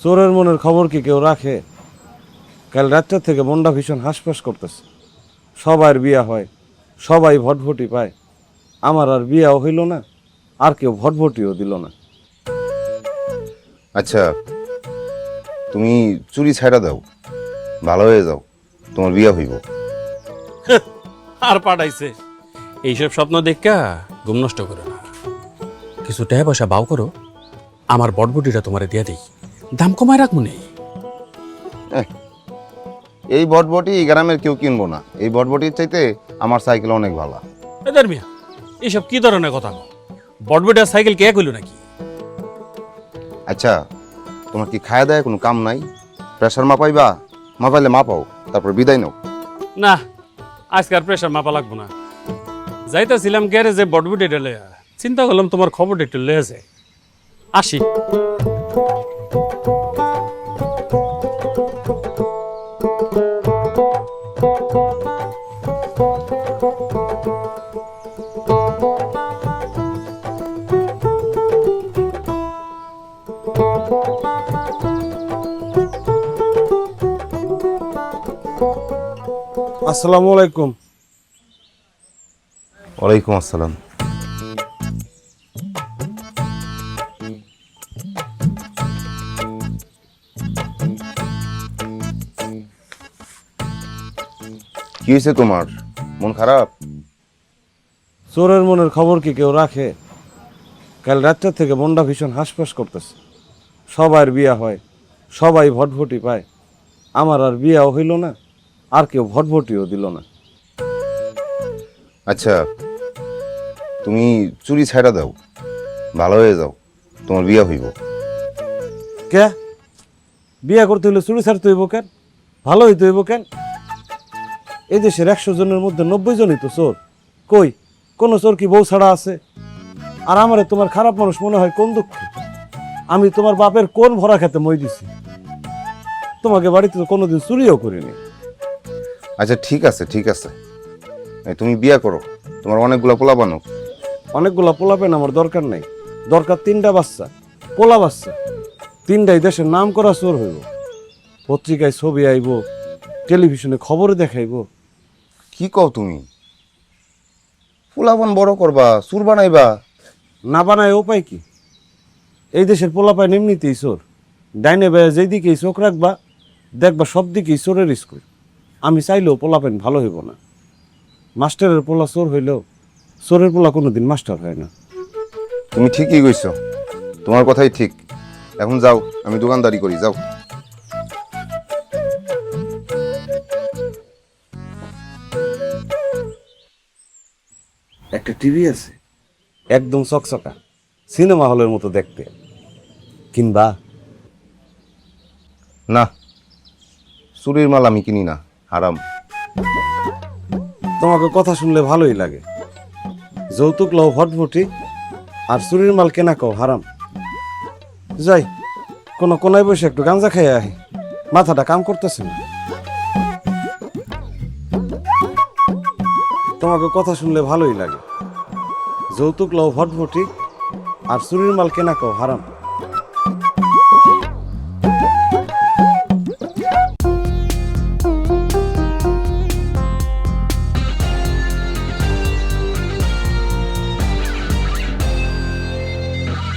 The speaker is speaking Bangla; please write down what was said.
চোরের মনের খবর কি কেউ রাখে? কাল রাতটা থেকে মনটা ভীষণ হাঁসফাঁস করতেছে। সবার বিয়া হয়, সবাই ভটভটি পায়, আমার আর বিয়াও হইল না, আর কেউ ভটভটিও দিল না। আচ্ছা, তুমি চুরি ছাইড়া দাও, ভালো হয়ে যাও, তোমার বিয়া হইব। আর পাঠাইছে এইসব স্বপ্ন দেখা ঘুম নষ্ট করো না। কিছু টাকা পয়সা বাও করো, আমার বটবটিটা তোমারে দিয়ে দিই, দাম কমায় রাখবো নেই। এই বটবটি এই গ্রামের কেউ কিনবো না। এই বটবটির চাইতে আমার সাইকেল অনেক ভালো। এদের মিয়া এইসব কি ধরনের কথা? বটবটির সাইকেল কে কইল নাকি? আচ্ছা, তোমার কি খায়া দেয় কোনো কাম নাই? প্রেশার মাপাইবা, মাপাইলে মাপাও, তারপর বিদায় নাও। না, আজকে আর প্রেশার মাপা লাগবো না। যাইতেছিলাম গ্যারেজে বটবটিটা লইয়া, চিন্তা করলাম তোমার খবরটা একটু লয়ে যায়। আসি। আসসালামু আলাইকুম। ওয়ালাইকুম আসসালাম। কি হয়েছে তোমার? মন খারাপ? চোরের মনের খবর কি কেউ রাখে? কাল রাতটা থেকে মনটা ভীষণ হাঁসফাঁস করতেছে। সবার বিয়া হয়, সবাই ভটভটি পায়, আমার আর বিয়াও হইল না, আর কেউ ভটভটিও দিল না। আচ্ছা, তুমি চুরি ছাইড়া দাও, ভালো হয়ে যাও, তোমার বিয়া হইব। কে? বিয়া করতে হইলে চুরি ছাড়তে হইব কেন? ভালো হইতে হইব কেন? এই দেশের 100 জনের মধ্যে 90 জনই তো চোর। কই কোন চোর কি বউ ছাড়া আছে? আর আমারে তোমার খারাপ মানুষ মনে হয় কোন দুঃখ? আমি তোমার বাপের কোন ভরা খেতে মই দিছি? তোমাকে বাড়িতে তো কোনোদিন চুরিও করিনি। আচ্ছা ঠিক আছে, ঠিক আছে, এই তুমি বিয়া করো, তোমার অনেকগুলা পোলা বানো। অনেকগুলা পোলাপেন আমার দরকার নাই, দরকার 3টা বাচ্চা, পোলা বাচ্চা। 3টাই দেশের নাম করা চোর হইব, পত্রিকায় ছবি আইব, টেলিভিশনে খবরে দেখাইব। কি কও তুমি? পোলাপান বড় করবা, চুর বানাইবা? না বানায় উপায় কি? এই দেশের পোলাপায় এমনিতেই চোর। ডাইনে বেয়ে যেদিকেই চোখ রাখবা, দেখবা সব দিকেই চোরের স্কুল। আমি চাইলেও পোলাপেন ভালো হইব না। মাস্টারের পোলা চোর হইলেও চোরের পোলা কোনোদিন মাস্টার হয় না। তুমি ঠিকই কইছো, তোমার কথাই ঠিক। এখন যাও, আমি দোকানদারি করি, যাও। একটা টিভি আছে, একদম চকচকা, সিনেমা হলের মতো দেখতে, কিনবা? না, চুরির মাল আমি কিনি না, হারাম। তোমাকে কথা শুনলে ভালোই লাগে। যৌতুক লও ভটভটি, আর চুরির মাল কেনা কও হারাম। যাই কোনো কোনায় বসে একটু গাঁজা খাইয়া আহি, মাথাটা কাম করতেছে না। তোমাকে কথা শুনলে ভালোই লাগে। যৌতুক লও ভটভটি, আর চুরির মাল কেনা কও হারাম।